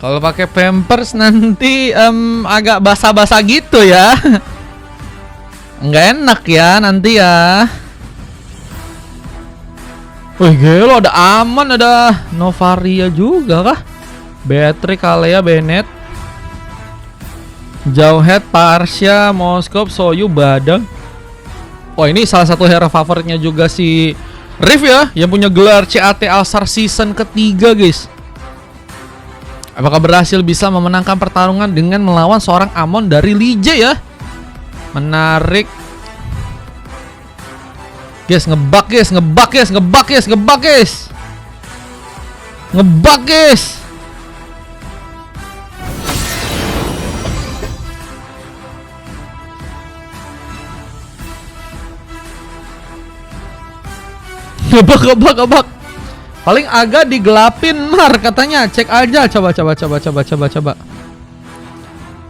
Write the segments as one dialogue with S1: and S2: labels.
S1: Kalau pakai Pampers nanti agak basah-basah gitu ya. Nggak enak ya nanti ya. Wih gelo, ada Aman, ada Novaria juga kah? Beatrix, Kalea, Bennett, Jauhead, Parsha, Moskov, Soyu, Badang. Oh ini salah satu hero favoritnya juga si Riff ya, yang punya gelar CAT All-Star Season ketiga guys. Apakah berhasil bisa memenangkan pertarungan dengan melawan seorang Amon dari Lije ya? Menarik. Guys, ngebug guys, ngebug guys, ngebug guys, ngebug guys. Ngebug guys. Ngebug. Paling agak digelapin Mar katanya. Cek aja, coba.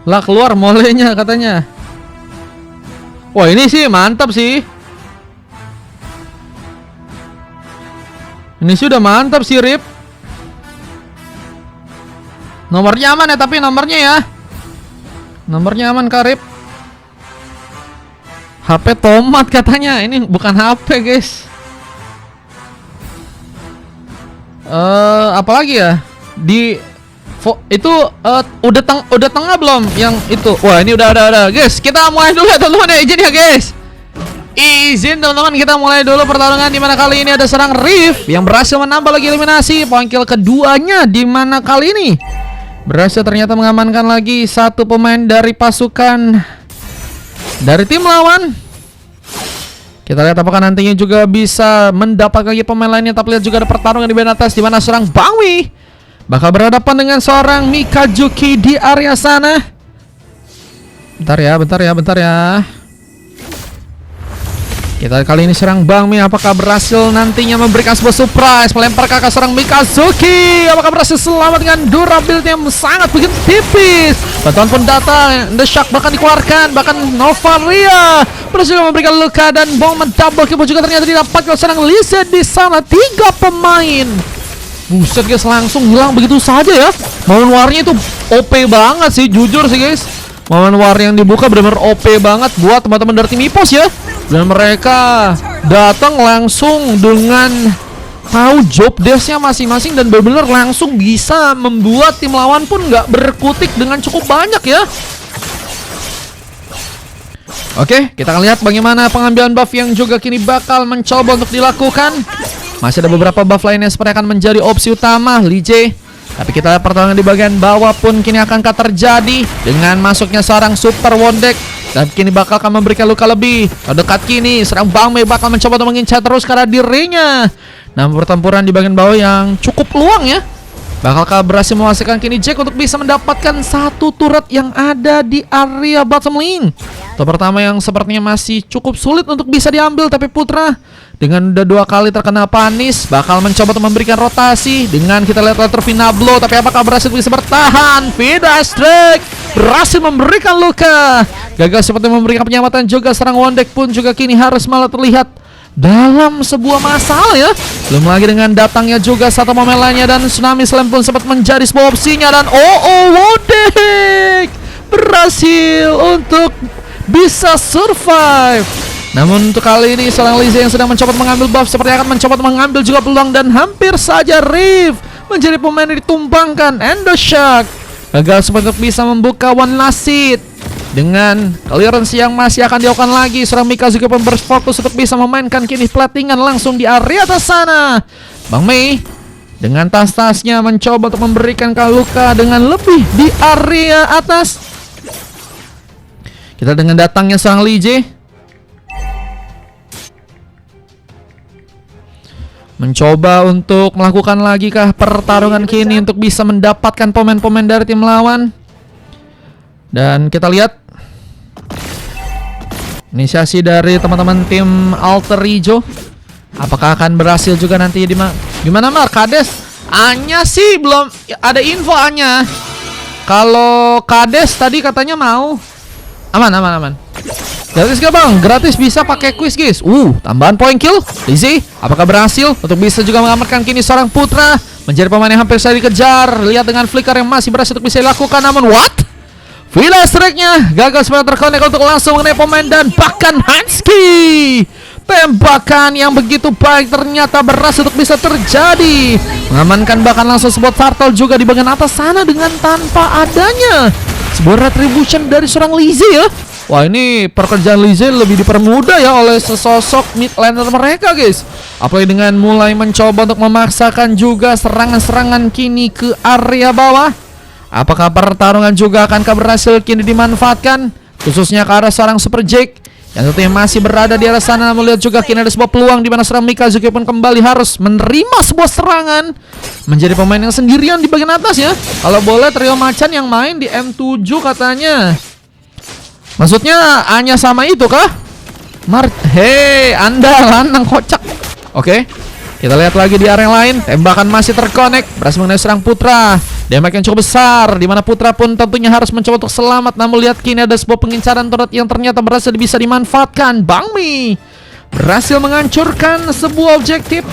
S1: Lah keluar molenya katanya. Wah ini sih mantap sih. Ini sudah mantap sih Rip. Nomornya aman ya, tapi nomornya ya. Nomornya aman Kak Rip. HP tomat katanya. Ini bukan HP guys. Apalagi ya di itu udah tengah belum yang itu? Wah ini udah guys, kita mulai dulu ya teman-teman ya, izin ya guys. Izin teman-teman, kita mulai dulu pertarungan, dimana kali ini ada serang Riff yang berhasil menambah lagi eliminasi poin kill keduanya, dimana kali ini berhasil ternyata mengamankan lagi satu pemain dari pasukan dari tim lawan. Kita lihat apakah nantinya juga bisa mendapat lagi pemain lainnya. Tapi lihat juga ada pertarungan di bagian atas, di mana serang Bangwi bakal berhadapan dengan seorang Mikazuki di area sana. Bentar ya. Kita kali ini serang Bangmi, apakah berhasil nantinya memberikan sebuah surprise, melempar ke serang Mikazuki. Apakah berhasil selamat dengan durability yang sangat begitu tipis. Bantuan pun datang, The Shark bahkan dikeluarkan, bahkan Novaria berhasil memberikan luka dan bom double kill juga ternyata didapat oleh serang Lise di sana. 3 pemain. Buset guys, langsung hilang begitu saja ya. Momen warnya itu OP banget sih, jujur sih guys. Momen war yang dibuka benar-benar OP banget buat teman-teman dari tim Ipos ya. Dan mereka datang langsung dengan tahu job desknya masing-masing dan benar-benar langsung bisa membuat tim lawan pun nggak berkutik dengan cukup banyak ya. Oke, kita akan lihat bagaimana pengambilan buff yang juga kini bakal mencoba untuk dilakukan. Masih ada beberapa buff lainnya seperti akan menjadi opsi utama Lije. Tapi kita lihat pertarungan di bagian bawah pun kini akankah terjadi dengan masuknya seorang Super Wondek. Dan kini bakal akan memberikan luka lebih. Terdekat kini serang Bangme bakal mencoba untuk mengincar terus karena dirinya. Namun pertempuran di bagian bawah yang cukup luang ya. Bakalkah berhasil menghasilkan kini Jack untuk bisa mendapatkan satu turret yang ada di area bottom lane. Atau pertama yang sepertinya masih cukup sulit untuk bisa diambil. Tapi Putra dengan udah 2 kali terkena panis bakal mencoba untuk memberikan rotasi. Dengan kita lihat letter Vinablo. Tapi apakah berhasil bisa bertahan? Vidastrek berhasil memberikan luka. Gagal seperti memberikan penyelamatan juga. Serang Wondek pun juga kini harus malah terlihat dalam sebuah masalah ya. Belum lagi dengan datangnya juga satu momen lainnya. Dan Tsunami Slam pun sempat menjadi sebuah opsinya. Dan Wondek berhasil untuk bisa survive. Namun untuk kali ini seorang Lise yang sedang mencoba mengambil buff seperti akan mencoba mengambil juga peluang. Dan hampir saja Riff menjadi pemain yang ditumbangkan. And the Shark gagal seperti bisa membuka one last seat. Dengan clearance yang masih akan dilakukan lagi, seorang Mikazuki pun berfokus untuk bisa memainkan kini platingan langsung di area atas sana. Bang Mei dengan tas-tasnya mencoba untuk memberikan luka dengan lebih di area atas. Kita dengan datangnya seorang Lije mencoba untuk melakukan lagi kah pertarungan kini untuk bisa mendapatkan pemain-pemain dari tim lawan. Dan kita lihat inisiasi dari teman-teman tim Alter Hijau. Apakah akan berhasil juga nanti di gimana Mar? Kades Anya sih belum ada info Anya. Kalau Kades tadi katanya mau. Aman. Gratis gak bang? Gratis bisa pakai quiz guys. Tambahan poin kill Lizzy. Apakah berhasil untuk bisa juga mengamankan kini seorang Putra? menjadi pemain yang hampir saja dikejar. Lihat dengan flicker yang masih berhasil untuk bisa dilakukan, namun what? Villa strike-nya gagal sebenarnya terkonek untuk langsung mengenai pemain dan bahkan Hanski. Tembakan yang begitu baik ternyata berhasil untuk bisa terjadi, mengamankan bahkan langsung sebuah turtle juga di bagian atas sana dengan tanpa adanya sebuah retribution dari seorang Lizzie ya. Wah, ini pekerjaan Lizzie lebih dipermudah ya oleh sesosok mid laner mereka guys. Apalagi dengan mulai mencoba untuk memaksakan juga serangan-serangan kini ke area bawah. Apakah pertarungan juga akankah berhasil kini dimanfaatkan, khususnya ke arah seorang Super Jake yang tentunya masih berada di arah sana. Melihat juga kini ada sebuah peluang di mana seorang Mikazuki pun kembali harus menerima sebuah serangan, menjadi pemain yang sendirian di bagian atas ya. Kalau boleh trio macan yang main di M7 katanya. Maksudnya hanya sama itu kah? Hei, Anda lanang kocak. Oke, kita lihat lagi di area lain. Tembakan masih terkonek, berhasil mengenai serang Putra. Damage yang cukup besar, dimana Putra pun tentunya harus mencoba untuk selamat. Namun lihat kini ada sebuah pengincaran turret yang ternyata berhasil bisa dimanfaatkan. Bang Mi berhasil menghancurkan sebuah objektif.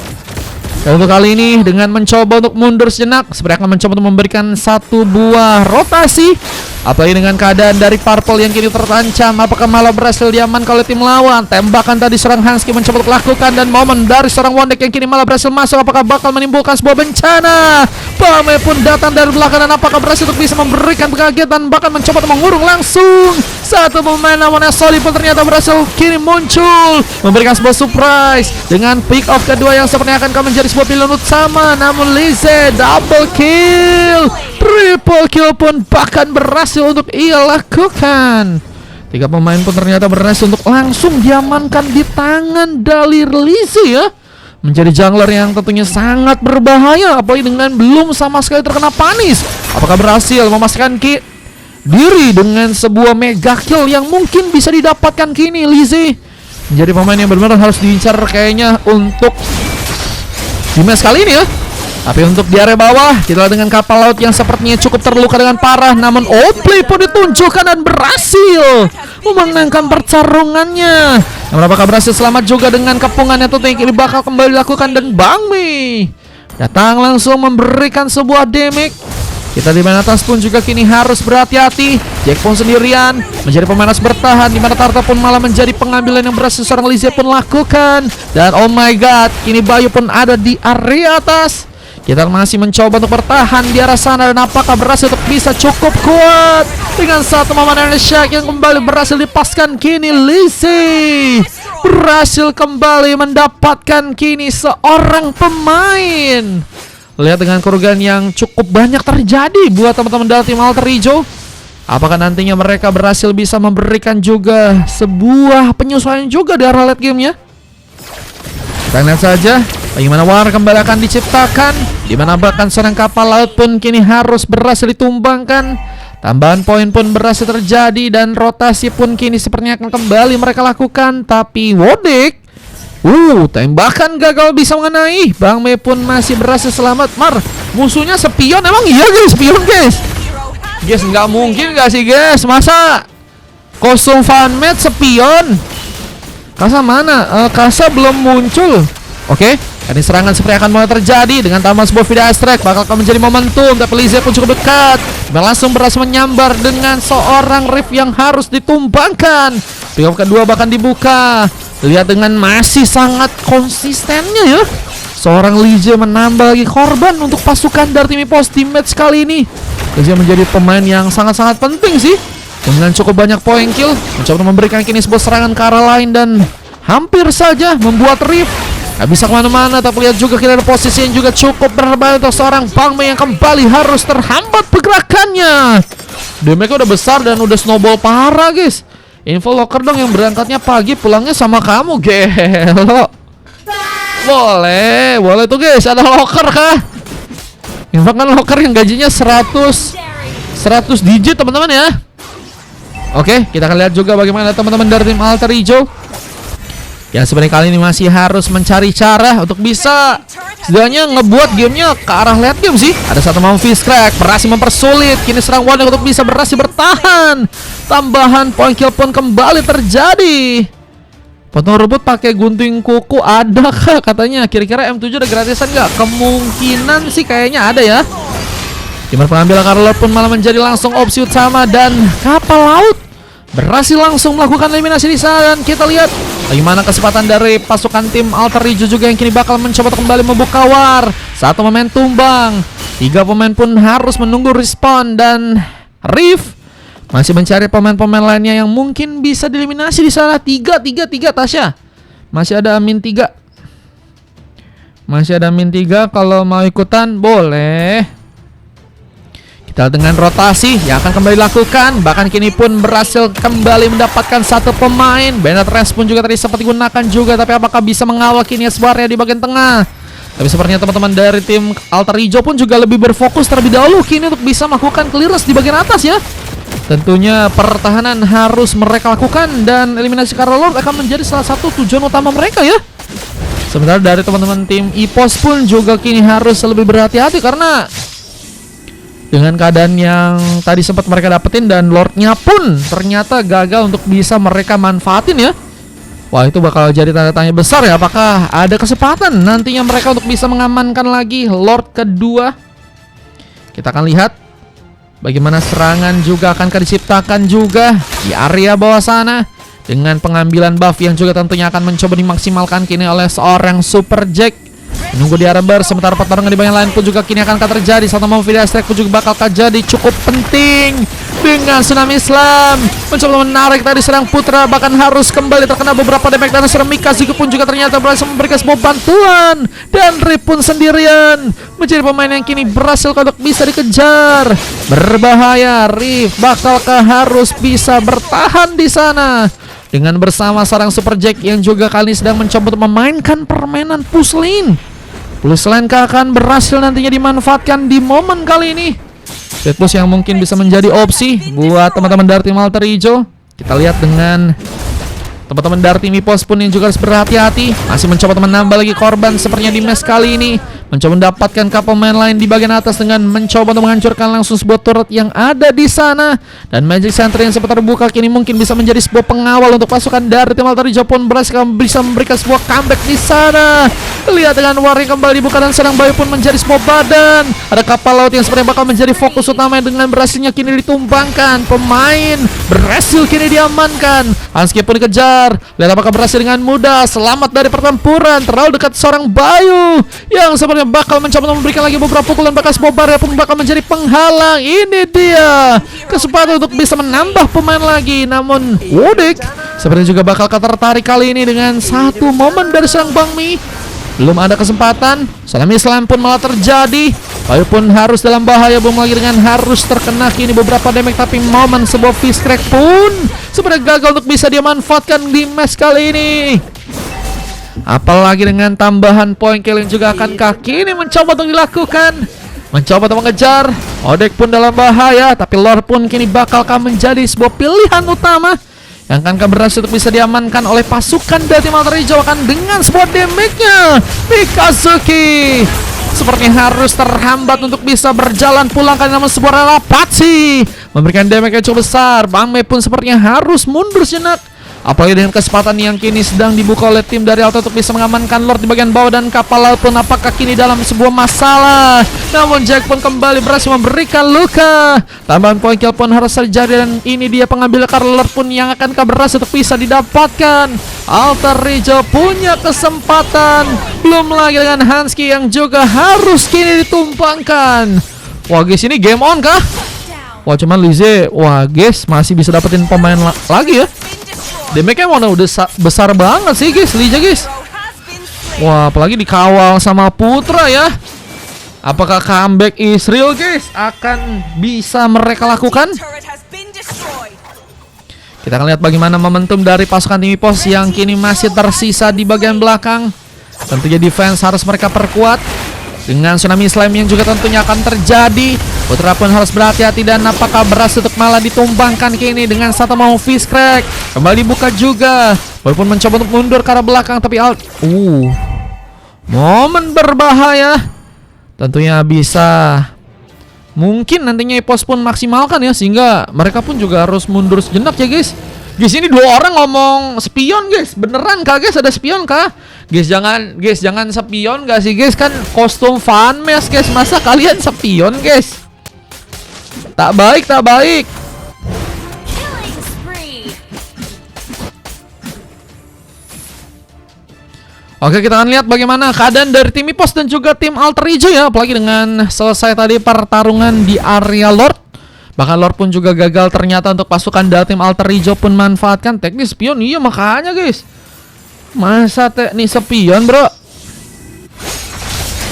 S1: Dan untuk kali ini dengan mencoba untuk mundur sejenak, sebenarnya akan mencoba untuk memberikan satu buah rotasi. Apalagi dengan keadaan dari Purple yang kini terancam, apakah malah berhasil diamankan oleh tim lawan? Tembakan tadi serang Hanski mencoba untuk lakukan, dan momen dari seorang Wondek yang kini malah berhasil masuk, apakah bakal menimbulkan sebuah bencana? Bame pun datang dari belakang, dan apakah berhasil untuk bisa memberikan kagetan, bahkan mencoba untuk mengurung langsung satu pemain, namun Soli pun ternyata berhasil kini muncul, memberikan sebuah surprise dengan pick off kedua yang sepertinya akan menjadi sebuah pilihan utama. Namun Lizzie double kill, triple kill pun bahkan berhasil untuk ia lakukan. Tiga pemain pun ternyata berhasil untuk langsung diamankan di tangan dari Lizzie ya. Menjadi jungler yang tentunya sangat berbahaya, apalagi dengan belum sama sekali terkena panis. Apakah berhasil memastikan diri dengan sebuah mega kill yang mungkin bisa didapatkan kini? Lizzie menjadi pemain yang benar-benar harus diincar kayaknya untuk di match kali ini ya. Tapi untuk di area bawah, kita lihat dengan kapal laut yang sepertinya cukup terluka dengan parah. Namun outplay pun ditunjukkan dan berhasil memenangkan pertarungannya. Namun apakah berhasil selamat juga dengan kepungannya tentunya ini bakal kembali dilakukan. Dan Bang Mi datang langsung memberikan sebuah damage. Kita di mana atas pun juga kini harus berhati-hati. Jack pun sendirian menjadi pemain harus bertahan, di mana Tarta pun malah menjadi pengambilan yang berhasil seorang Lizzie pun lakukan. Dan oh my god, kini Bayu pun ada di area atas. Kita masih mencoba untuk bertahan di arah sana, dan apakah berhasil untuk bisa cukup kuat dengan satu momen Shark yang kembali berhasil dipaskan. Kini Lizzie berhasil kembali mendapatkan kini seorang pemain. Lihat dengan kerugian yang cukup banyak terjadi buat teman-teman dari tim Alter Hijau. Apakah nantinya mereka berhasil bisa memberikan juga sebuah penyesuaian juga di arah late game-nya? Kita lihat saja bagaimana war kembali akan diciptakan, di mana bahkan seorang kapal laut pun kini harus berhasil ditumbangkan. Tambahan poin pun berhasil terjadi, dan rotasi pun kini sepertinya akan kembali mereka lakukan. Tapi Wondek tembakan gagal bisa mengenai. Bang Me pun masih berhasil selamat. Musuhnya spion, emang iya guys, spion guys. Guys, nggak mungkin gak sih guys, masa kostum fanmade spion? Kasa mana? Kasa belum muncul. Oke, ini serangan seperti akan mulai terjadi dengan tambahan sebuah video strike, bakal menjadi momentum. Tapi Lizzie pun cukup dekat, dan langsung berhasil menyambar dengan seorang Rift yang harus ditumbangkan. Pick up kedua bahkan dibuka. Lihat dengan masih sangat konsistennya ya, seorang Lizzie menambah lagi korban untuk pasukan dari tim EPOS di match kali ini. Lizzie menjadi pemain yang sangat-sangat penting sih, dengan cukup banyak poin kill, mencoba memberikan kini sebuah serangan ke arah lain, dan hampir saja membuat Rift gak bisa kemana-mana. Tapi lihat juga kira-kira posisi yang juga cukup berbahaya untuk seorang Bang Me yang kembali harus terhambat pergerakannya. Damage-nya udah besar dan udah snowball parah guys. Info locker dong yang berangkatnya pagi, pulangnya sama kamu, gelo. Boleh tuh guys, ada locker kah? Info kan locker yang gajinya 100 digit teman-teman ya. Oke, kita akan lihat juga bagaimana teman-teman dari tim Alter Hijau yang sebenarnya kali ini masih harus mencari cara untuk bisa setidaknya ngebuat gamenya ke arah late game sih. Ada satu mau fish crack berhasil mempersulit, kini serang Wondek untuk bisa berhasil bertahan. Tambahan point kill pun kembali terjadi. Potong rumput pakai gunting kuku ada kah katanya? Kira-kira M7 ada gratisan nggak? Kemungkinan sih kayaknya ada ya. Dimana pengambil Karlor pun malah menjadi langsung opsi utama dan kapal laut berhasil langsung melakukan eliminasi di sana. Dan kita lihat bagaimana kesempatan dari pasukan tim Alter Hijau juga yang kini bakal mencoba kembali membuka war. Satu pemain tumbang, 3 pemain pun harus menunggu respon dan Riff masih mencari pemain-pemain lainnya yang mungkin bisa dieliminasi di sana. 3 Tasya. Masih ada Amin 3. Masih ada Amin 3 kalau mau ikutan boleh. Kita dengan rotasi yang akan kembali dilakukan. Bahkan kini pun berhasil kembali mendapatkan satu pemain. Bennett Rest pun juga tadi sempat digunakan juga, tapi apakah bisa mengawal kini Esbarya di bagian tengah? Tapi sepertinya teman-teman dari tim Alter Hijau pun juga lebih berfokus terlebih dahulu kini untuk bisa melakukan clearance di bagian atas ya. Tentunya pertahanan harus mereka lakukan dan eliminasi Karlor akan menjadi salah satu tujuan utama mereka ya. Sementara dari teman-teman tim EPOS pun juga kini harus lebih berhati-hati karena dengan keadaan yang tadi sempat mereka dapetin dan Lordnya pun ternyata gagal untuk bisa mereka manfaatin ya. Wah, itu bakal jadi tanda tanya besar ya, apakah ada kesempatan nantinya mereka untuk bisa mengamankan lagi Lord kedua. Kita akan lihat bagaimana serangan juga akan diciptakan juga di area bawah sana dengan pengambilan buff yang juga tentunya akan mencoba dimaksimalkan kini oleh seorang Super Jack. Menunggu di area bar, sementara pertarungan di bagian lain pun juga kini akan terjadi. Satu mau video strike pun juga bakal terjadi cukup penting dengan Tsunami Slam mencoba menarik tadi serang Putra, bahkan harus kembali terkena beberapa damage dan serang Mikazuki pun juga ternyata berhasil memberikan sebuah bantuan dan Rip pun sendirian menjadi pemain yang kini berhasil untuk bisa dikejar. Berbahaya, Rip bakalkah harus bisa bertahan di sana dengan bersama seorang Super Jack yang juga kali ini sedang mencoba untuk memainkan permainan push lane. Push lane akan berhasil nantinya dimanfaatkan di momen kali ini. Dead push yang mungkin bisa menjadi opsi buat teman-teman dari tim Alter Hijau. Kita lihat dengan teman-teman dari tim EPOS pun yang juga harus berhati-hati. Masih mencoba menambah lagi korban sepertinya di match kali ini. Mencoba mendapatkan kapal pemain lain di bagian atas dengan mencoba untuk menghancurkan langsung sebuah turret yang ada di sana. Dan Magic Center yang sempat terbuka kini mungkin bisa menjadi sebuah pengawal untuk pasukan dari tim Alter Hijau pun berhasil bisa memberikan sebuah comeback di sana. Lihat dengan war yang kembali dibuka dan serang Bayu pun menjadi sebuah badan. Ada kapal laut yang sebenarnya bakal menjadi fokus utama dengan berhasilnya kini ditumbangkan. Pemain berhasil kini diamankan. Hanski pun dikejar. Lihat apakah berhasil dengan mudah. Selamat dari pertempuran. Terlalu dekat seorang Bayu yang sebenarnya bakal mencoba memberikan lagi beberapa pukulan, bahkan Bobarya pun bakal menjadi penghalang. Ini dia kesempatan untuk bisa menambah pemain lagi. Namun Wodik sepertinya juga bakal tertarik kali ini dengan satu momen dari serang Bang Mi. Belum ada kesempatan. Tsunami Slam pun malah terjadi. Bayu pun harus dalam bahaya, belum lagi dengan harus terkena kini beberapa damage. Tapi momen sebuah fish crack pun sebenarnya gagal untuk bisa dimanfaatkan di match kali ini. Apalagi dengan tambahan poin kill yang juga akan kaki ini mencoba untuk dilakukan. Mencoba untuk mengejar. Odek pun dalam bahaya, tapi Lord pun kini bakalkah menjadi sebuah pilihan utama yang akan berhasil untuk bisa diamankan oleh pasukan dari tim Alter Hijau akan dengan sebuah damage-nya. Mikazuki sepertinya harus terhambat untuk bisa berjalan pulang karena namun sebuah relapasi memberikan damage yang cukup besar. Bang Mei pun sepertinya harus mundur sejenak. Apalagi dengan kesempatan yang kini sedang dibuka oleh tim dari Alter untuk bisa mengamankan Lord di bagian bawah dan kapal laut pun apakah kini dalam sebuah masalah. Namun Jack pun kembali berhasil memberikan luka. Tambahan poin kill pun harus terjadi dan ini dia pengambil Karlor pun yang akan berhasil untuk bisa didapatkan. Alter Hijau punya kesempatan. Belum lagi dengan Hanski yang juga harus kini ditumpangkan. Wah guys, ini game on kah? Wah cuman Lize, wah guys masih bisa dapetin pemain lagi ya. Damage-nya udah besar banget sih guys, Liza guys. Wah, apalagi dikawal sama Putra ya. Apakah comeback Israel guys akan bisa mereka lakukan? Kita akan lihat bagaimana momentum dari pasukan tim EPOS yang kini masih tersisa di bagian belakang. Tentunya defense harus mereka perkuat dengan Tsunami Slam yang juga tentunya akan terjadi. Putra pun harus berhati-hati dan apakah berhasil untuk malah ditumbangkan kini dengan satu mau fish crack. Kembali buka juga. Walaupun mencoba untuk mundur ke arah belakang tapi momen berbahaya. Tentunya bisa mungkin nantinya EPOS pun maksimalkan ya, sehingga mereka pun juga harus mundur sejenak ya guys. Guys, ini dua orang ngomong spion, guys. Beneran kah, guys? Ada spion kah? Guys, jangan spion gak sih, guys? Kan kostum fan mesh, guys. Masa kalian spion, guys? Tak baik, tak baik. Oke, kita akan lihat bagaimana keadaan dari tim Ipos dan juga tim Alter Hijau ya. Apalagi dengan selesai tadi pertarungan di area Lord. Bahkan Lord pun juga gagal ternyata untuk pasukan dari tim Alter Hijau pun manfaatkan teknik spion. Iya, makanya guys. Masa teknik spion, bro?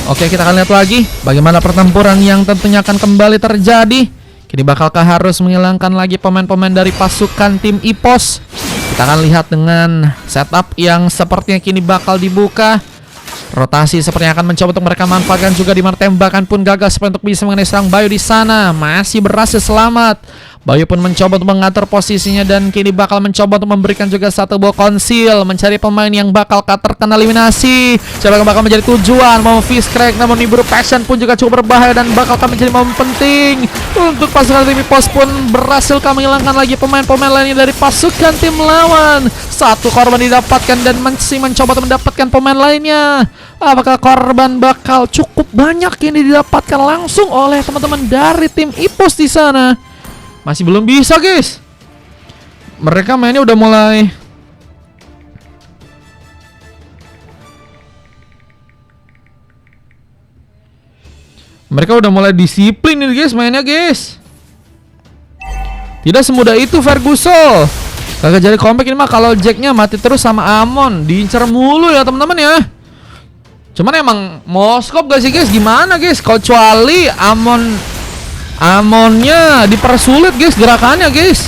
S1: Oke, kita akan lihat lagi bagaimana pertempuran yang tentunya akan kembali terjadi. Kini bakalkah harus menghilangkan lagi pemain-pemain dari pasukan tim Ipos? Kita akan lihat dengan setup yang sepertinya kini bakal dibuka. Rotasi sepertinya akan mencoba untuk mereka manfaatkan juga, di mana tembakan pun gagal seperti untuk bisa mengenai serang Bayu di sana. Masih berhasil selamat. Bayu pun mencoba untuk mengatur posisinya dan kini bakal mencoba untuk memberikan juga satu buah konsil, mencari pemain yang bakal terkena eliminasi. Siapa yang bakal menjadi tujuan? Mau Fish Crack, namun Niburu Passion pun juga cukup berbahaya dan bakal menjadi momen penting untuk pasukan tim Ipos pun berhasil menghilangkan lagi pemain-pemain lainnya dari pasukan tim lawan. Satu korban didapatkan dan masih mencoba untuk mendapatkan pemain lainnya. Apakah korban bakal cukup banyak ini didapatkan langsung oleh teman-teman dari tim Ipos di sana? Masih belum bisa, guys. Mereka mainnya udah mulai. Mereka udah mulai disiplin nih, guys, mainnya, guys. Tidak semudah itu Ferguson. Kagak jadi comeback ini mah kalau Jacknya mati terus sama Amon. Diincar mulu ya, teman-teman ya. Cuman emang Moskop gak sih, guys? Gimana, guys? Kecuali Amonnya dipersulit, guys, gerakannya, guys.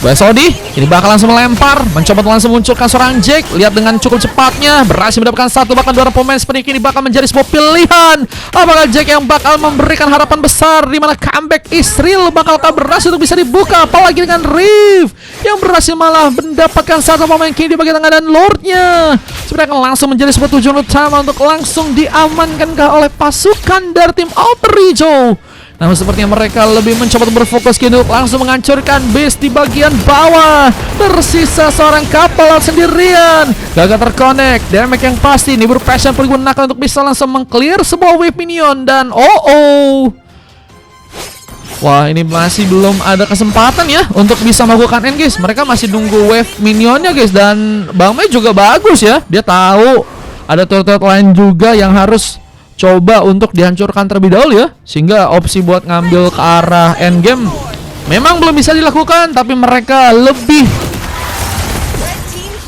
S1: Sodi ini bakal langsung melempar, mencoba langsung munculkan seorang Jack. Lihat dengan cukup cepatnya berhasil mendapatkan satu, bahkan dua pemain seperti ini bakal menjadi sebuah pilihan. Apakah Jack yang bakal memberikan harapan besar, di mana comeback Israel bakalkah berhasil untuk bisa dibuka? Apalagi dengan Reef yang berhasil malah mendapatkan satu pemain kini di bagian tengah dan Lordnya sebenarnya akan langsung menjadi sebuah tujuan utama untuk langsung diamankankah oleh pasukan dari tim Alter Hijau. Namun sepertinya mereka lebih mencoba untuk berfokus kini untuk langsung menghancurkan base di bagian bawah. Tersisa seorang kapal laut sendirian. Gagal terkonek. Damage yang pasti Niburu Passion perlu digunakan untuk bisa langsung mengclear sebuah wave minion. Dan wah, ini masih belum ada kesempatan ya untuk bisa melakukan engage. Mereka masih nunggu wave minionnya, guys. Dan Bang Mei juga bagus ya. Dia tahu ada turret lain juga yang harus coba untuk dihancurkan terlebih dahulu ya, sehingga opsi buat ngambil ke arah endgame memang belum bisa dilakukan, tapi mereka lebih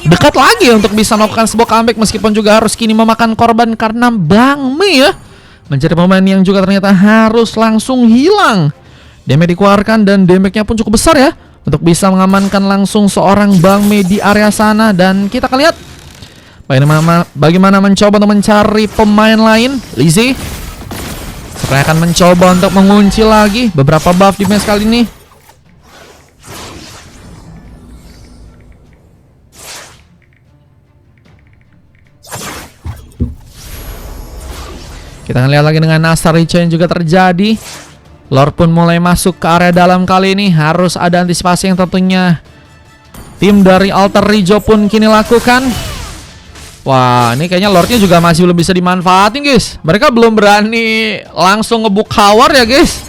S1: dekat lagi untuk bisa melakukan sebuah comeback, meskipun juga harus kini memakan korban karena Bang Mei ya menjadi pemain yang juga ternyata harus langsung hilang. Damage dikeluarkan dan damage-nya pun cukup besar ya untuk bisa mengamankan langsung seorang Bang Mei di area sana. Dan kita akan lihat bagaimana mencoba untuk mencari pemain lain. Lizzie sepertinya akan mencoba untuk mengunci lagi beberapa buff di match kali ini. Kita akan lihat lagi dengan Nasar Rico yang juga terjadi. Lord pun mulai masuk ke area dalam kali ini. Harus ada antisipasi yang tentunya tim dari Alter Hijau pun kini lakukan. Wah, ini kayaknya Lordnya juga masih belum bisa dimanfaatin, guys. Mereka belum berani langsung ngebuk tower ya, guys.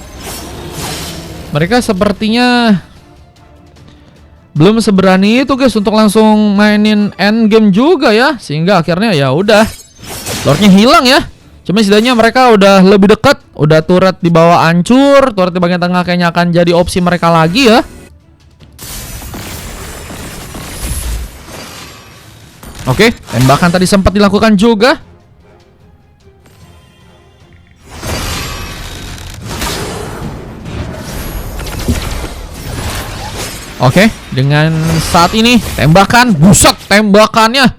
S1: Mereka sepertinya belum seberani itu, guys, untuk langsung mainin end game juga ya. Sehingga akhirnya ya udah Lordnya hilang ya. Cuma setidaknya mereka udah lebih dekat. Udah turret di bawah hancur, turret di bagian tengah kayaknya akan jadi opsi mereka lagi ya. Oke, tembakan tadi sempat dilakukan juga. Oke, dengan saat ini tembakan, buset tembakannya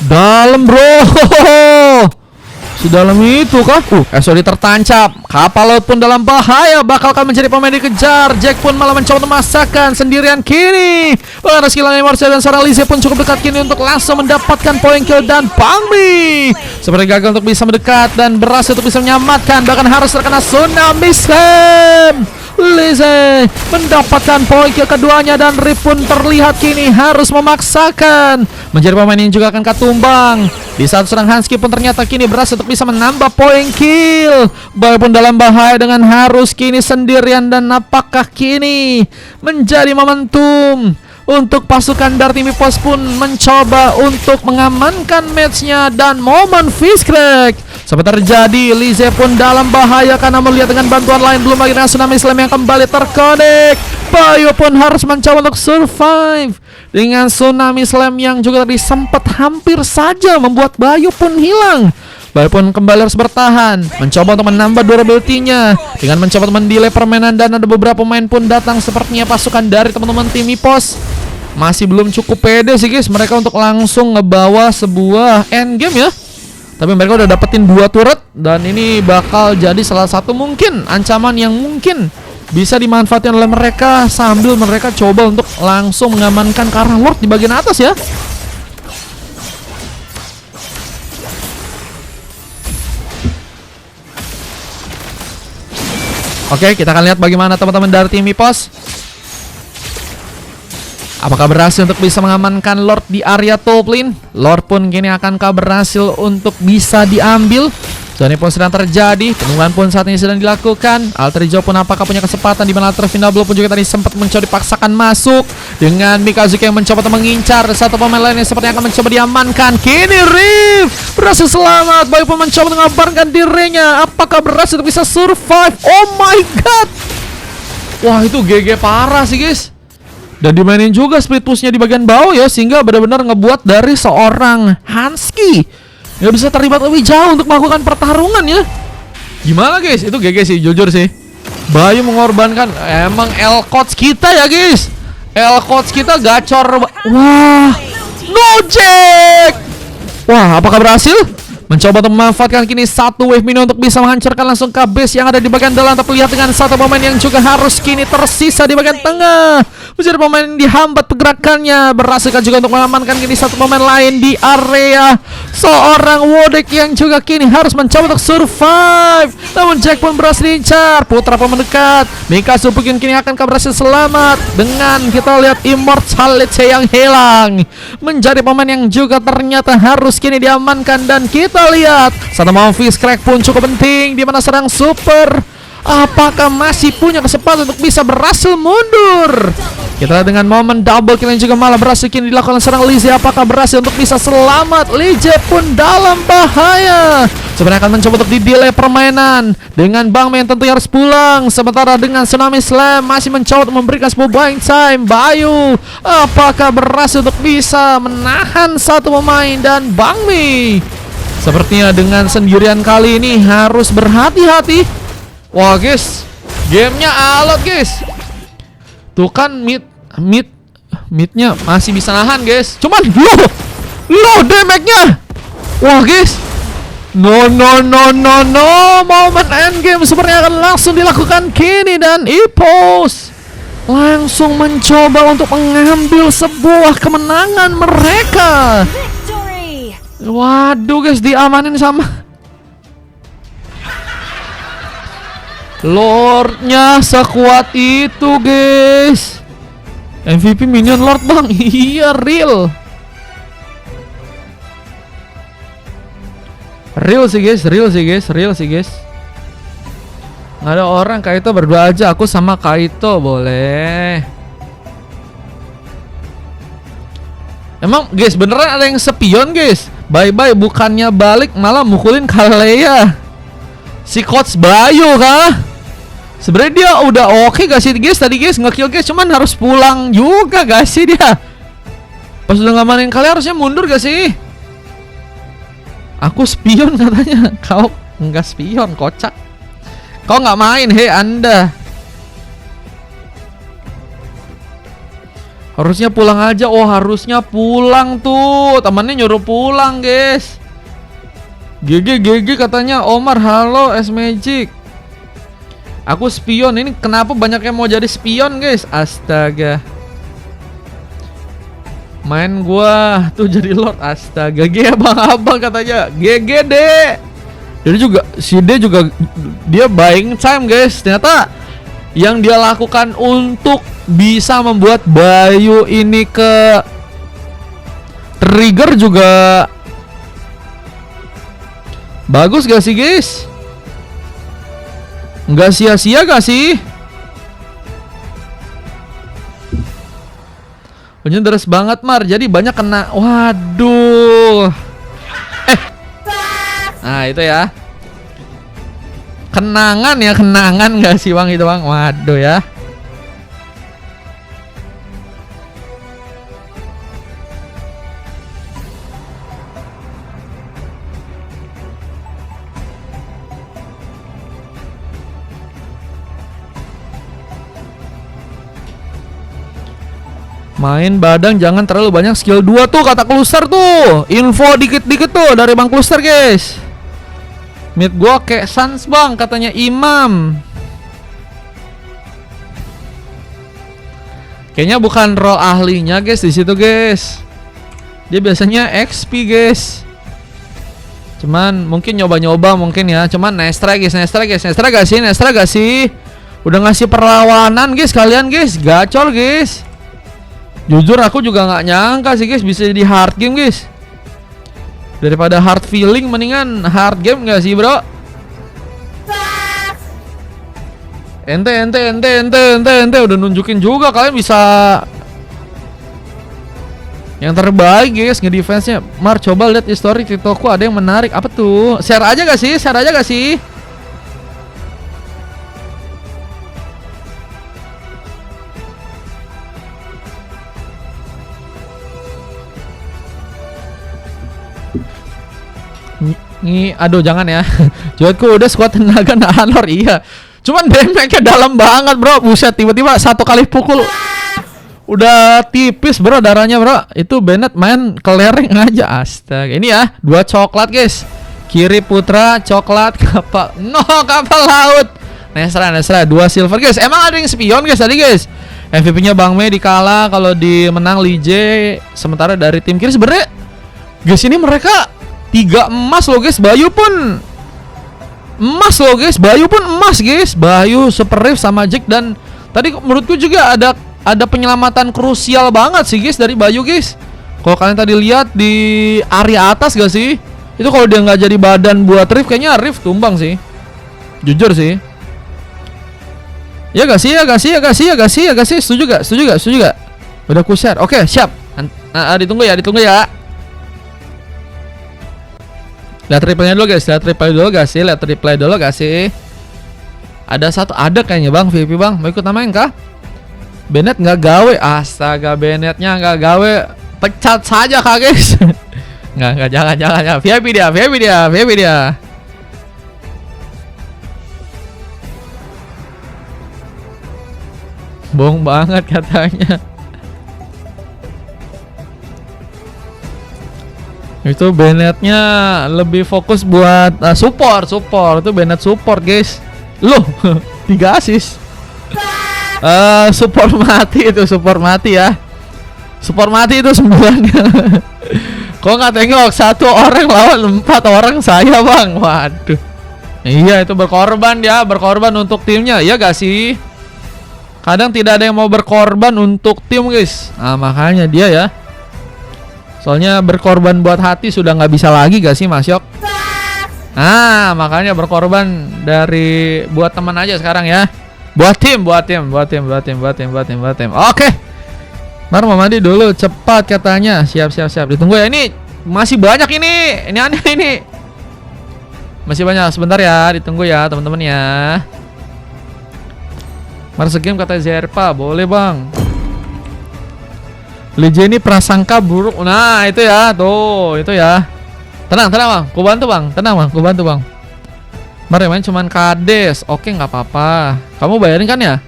S1: dalam, bro. Sedalam itu kah? SOD tertancap. Kapal laut pun dalam bahaya. Bakalkah menjadi pemain dikejar? Jack pun malah mencoba memasakkan sendirian kini. Bahkan skill Marcel dan seorang Lizzie pun cukup dekat kini untuk langsung mendapatkan poin kill. Dan Bang Mei seperti gagal untuk bisa mendekat dan berhasil untuk bisa menyelamatkan. Bahkan harus terkena tsunami slam. Lizzie mendapatkan poin keduanya dan Rip pun terlihat kini harus memaksakan menjadi pemain yang juga akan katumbang. Di saat serang Hansky pun ternyata kini berhasil untuk bisa menambah poin kill. Bayu pun dalam bahaya dengan harus kini sendirian, dan apakah kini menjadi momentum untuk pasukan dari tim EVOS pun mencoba untuk mengamankan matchnya, dan momen Fishcrack sempat terjadi. Lizzie pun dalam bahaya karena melihat dengan bantuan lain, belum lagi dengan Tsunami Slam yang kembali terkonek. Bayu pun harus mencoba untuk survive dengan Tsunami Slam yang juga tadi sempat hampir saja membuat Bayu pun hilang. Bayu pun kembali harus bertahan, mencoba untuk menambah durability-nya dengan mencoba untuk mendelay permainan, dan ada beberapa pemain pun datang. Sepertinya pasukan dari teman-teman tim EVOS masih belum cukup pede sih guys mereka untuk langsung ngebawa sebuah endgame ya. Tapi mereka udah dapetin 2 turret, dan ini bakal jadi salah satu mungkin ancaman yang mungkin bisa dimanfaatkan oleh mereka sambil mereka coba untuk langsung mengamankan ke arah Lord di bagian atas ya. Oke, kita akan lihat bagaimana teman-teman dari tim EVOS. Apakah berhasil untuk bisa mengamankan Lord di area top lane? Lord pun kini akankah berhasil untuk bisa diambil? Zone pun sedang terjadi, penungguan pun saat ini sedang dilakukan. Alter Hijau pun apakah punya kesempatan, di mana Alter Vindablo pun juga tadi sempat mencoba dipaksakan masuk dengan Mikazuki yang mencoba untuk mengincar satu pemain lain yang sepertinya akan mencoba diamankan. Kini Riv berhasil selamat. Bayu pun mencoba untuk mengabarkan dirinya. Apakah berhasil untuk bisa survive? Oh my god. Wah, itu GG parah sih guys. Dan dimainin juga split pushnya di bagian bawah ya, sehingga benar-benar ngebuat dari seorang Hansky nggak bisa terlibat lebih jauh untuk melakukan pertarungan ya. Gimana guys, itu GG sih, jujur sih. Bayu mengorbankan, emang L-Coach kita ya guys. L-Coach kita gacor. Wah, no Jack. Wah, apakah berhasil? Mencoba untuk memanfaatkan kini satu wave minion untuk bisa menghancurkan langsung ke base yang ada di bagian dalam. Tapi lihat dengan satu pemain yang juga harus kini tersisa di bagian tengah, menjadi pemain yang dihambat pergerakannya. Berhasilkan juga untuk mengamankan kini satu pemain lain di area seorang Wodek yang juga kini harus mencoba untuk survive. Namun Jack pun berhasil diincar. Putra pun mendekat. Mikazu mungkin kini akan berhasil selamat dengan kita lihat Immortality yang hilang, menjadi pemain yang juga ternyata harus kini diamankan. Dan kita lihat satu mau Fishcrack pun cukup penting, di mana serang super apakah masih punya kesempatan untuk bisa berhasil mundur. Kita lihat dengan momen double kill yang juga malah berhasil kini dilakukan serang Lizzie. Apakah berhasil untuk bisa selamat? Lizzie pun dalam bahaya. Sebenarnya akan mencoba untuk di-delay permainan dengan Bang Men tentunya harus pulang. Sementara dengan Tsunami Slam masih mencoba untuk memberikan sebuah buying time. Bayu apakah berhasil untuk bisa menahan satu pemain, dan Bang Mi sepertinya dengan sendirian kali ini harus berhati-hati. Wah guys, gamenya alot guys. Tuh kan midnya masih bisa nahan guys. Cuman low damage-nya. Wah guys, no, momen endgame sepertinya akan langsung dilakukan kini, dan EVOS langsung mencoba untuk mengambil sebuah kemenangan mereka. Waduh guys, diamanin sama Lordnya sekuat itu guys. MVP minion Lord bang. Iya real sih guys, real sih guys. Nggak ada orang Kaito berdua aja, aku sama Kaito boleh. Emang guys beneran ada yang spion guys. Bye-bye bukannya balik malah mukulin Kalea. Si Coach Bayu kah? Sebenarnya dia udah oke gak sih guys tadi guys, nge-kill guys, cuman harus pulang juga gak sih dia? Pas udah ngamanin Kalea harusnya mundur gak sih? Aku spion katanya. Kau enggak spion, kocak. Kau nggak main, hei Anda. Harusnya pulang aja. Oh harusnya pulang tuh. Temannya nyuruh pulang guys. GG katanya Omar. Halo S-Magic. Aku spion. Ini kenapa banyak yang mau jadi spion guys? Astaga. Main gua tuh jadi Lord. Astaga. GG abang-abang katanya. GG deh. Jadi juga si D juga dia buying time guys. Ternyata yang dia lakukan untuk bisa membuat Bayu ini ke trigger juga bagus gak sih guys? Nggak sia-sia gak sih? Hujan deras banget Mar, jadi banyak kena. Waduh. Nah itu ya, kenangan ya, kenangan gak sih bang itu bang? Waduh ya. Main badang jangan terlalu banyak skill 2 tuh kata Kluster tuh. Info dikit-dikit tuh dari Bang Kluster guys. Mid gua kayak Sans bang katanya Imam. Kayaknya bukan role ahlinya guys di situ guys. Dia biasanya XP guys. Cuman mungkin nyoba-nyoba mungkin ya. Cuman Nestra guys, Nestra gak sih? Nestra gak sih? Udah ngasih perlawanan guys kalian guys. Gacor guys. Jujur aku juga nggak nyangka sih guys bisa jadi hard game guys. Daripada hard feeling mendingan hard game nggak sih bro? Ente udah nunjukin juga kalian bisa yang terbaik guys ngedefense-nya. Mar coba lihat history TikTokku ada yang menarik. Apa tuh? Share aja gak sih? Share aja gak sih? Nih, aduh jangan ya. Juatku udah squad tenaga nahan lor. Iya. Cuman damage-nya dalam banget bro. Buset, tiba-tiba satu kali pukul udah tipis bro darahnya bro. Itu Bennett main kelereng aja. Astaga. Ini ya, 2 coklat guys. Kiri Putra, coklat, kapal. No, kapal laut. Nesra, 2 silver guys. Emang ada yang spion guys tadi guys. MVP-nya Bang Mei dikalah. Kalau di menang Lije. Sementara dari tim kiri sebenarnya guys ini mereka 3 emas loh guys. Bayu pun emas loh guys. Bayu pun emas guys. Bayu, Super Rift sama Jack. Dan tadi menurutku juga ada penyelamatan krusial banget sih guys dari Bayu guys. Kalau kalian tadi lihat di area atas gak sih? Itu kalau dia nggak jadi badan buat Rift kayaknya Rift tumbang sih. Jujur sih. Ya gak sih? Setuju gak? Udah ku share. Oke, siap. Ditunggu ya. Lihat reply dulu guys, lihat reply dulu gak sih? Ada satu, ada kayaknya bang, VIP bang, mau ikut namain kah? Bennett nggak gawe, astaga Bennettnya nggak gawe, pecat saja kak guys. nggak jangan, VIP dia. Bohong banget katanya. Itu Bennettnya lebih fokus buat support. Itu Bennett support guys. Loh, 3 assist. Support mati ya. Support mati itu 9. Kok nggak tengok 1 orang lawan 4 orang saya bang. Waduh. Iya itu berkorban untuk timnya. Ya gak sih? Kadang tidak ada yang mau berkorban untuk tim guys. Nah makanya dia ya. Soalnya berkorban buat hati sudah nggak bisa lagi gak sih Mas Yok? Nah makanya berkorban dari buat teman aja sekarang ya. Buat tim. Oke. Mar mau mandi dulu cepat katanya. Siap. Ditunggu ya, ini masih banyak ini. Ini aneh ini. Masih banyak, sebentar ya, ditunggu ya teman-teman ya. Mar segame kata Zerpa, boleh bang. Lije ini prasangka buruk. Nah itu ya, tuh itu ya. Tenang bang, ku bantu bang. Mar main cuman kades. Oke nggak apa-apa. Kamu bayarin kan ya?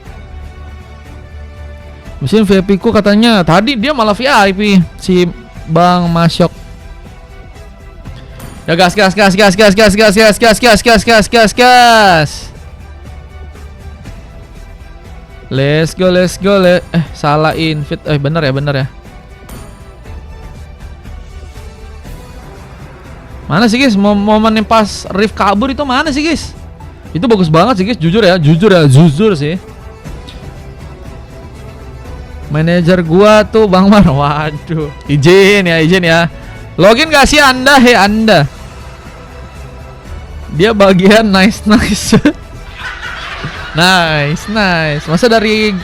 S1: Mesin VIP ku katanya. Tadi dia malah VIP si Bang Masyok. Ya gas. Let's go. Salah invite. Bener ya. Mana sih guys? Momen yang pas Rift kabur itu mana sih guys? Itu bagus banget sih guys, jujur sih. Manajer gua tuh Bang Mar. Waduh. Izin ya. Login gak sih Anda? Hei Anda. Dia bagian nice. Nice. Masa dari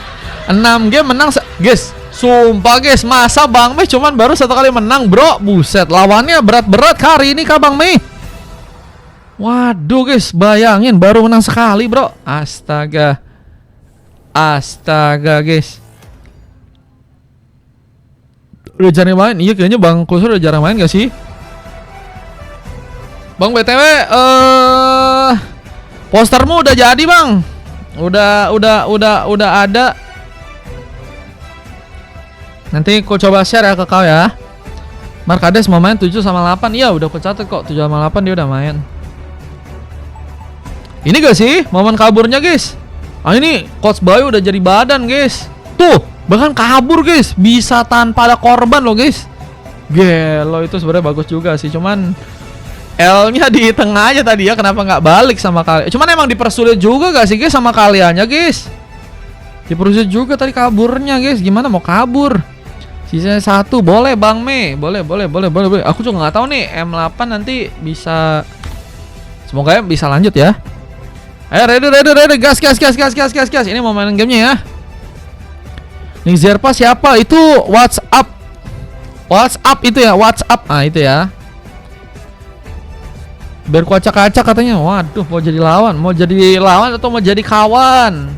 S1: 6 game menang guys. Sumpah guys, masa Bang Mei cuman baru 1 kali menang, bro. Buset, lawannya berat-berat hari ini Kak Bang Mei. Waduh guys, bayangin baru menang sekali, bro. Astaga guys. Udah jarang main. Iya kayaknya Bang Kusur udah jarang main gak sih? Bang BTW postermu udah jadi, Bang. Udah ada. Nanti aku coba share ya ke kau ya. Markades mau main 7 sama 8. Iya, udah aku catat kok 7 sama 8 dia udah main. Ini gak sih momen kaburnya, guys? Ini Coach Bayu udah jadi badan, guys. Tuh, bahkan kabur, guys. Bisa tanpa ada korban loh, guys. Gelo itu sebenarnya bagus juga sih. Cuman L-nya di tengah aja tadi ya. Kenapa nggak balik sama kalian? Cuman emang dipersulit juga gak sih, guys, sama kaliannya, guys? Dipersulit juga tadi kaburnya, guys. Gimana mau kabur? Sisanya 1. Boleh Bang Mei. Boleh. Aku juga nggak tahu nih M8 nanti bisa. Semoga bisa lanjut ya. Ayo ready. Gas. Ini mau main gamenya ya. Nih Zerpa siapa? Itu WhatsApp itu ya. WhatsApp. Ah itu ya. Biar ku acak-acak katanya. Waduh, mau jadi lawan atau mau jadi kawan?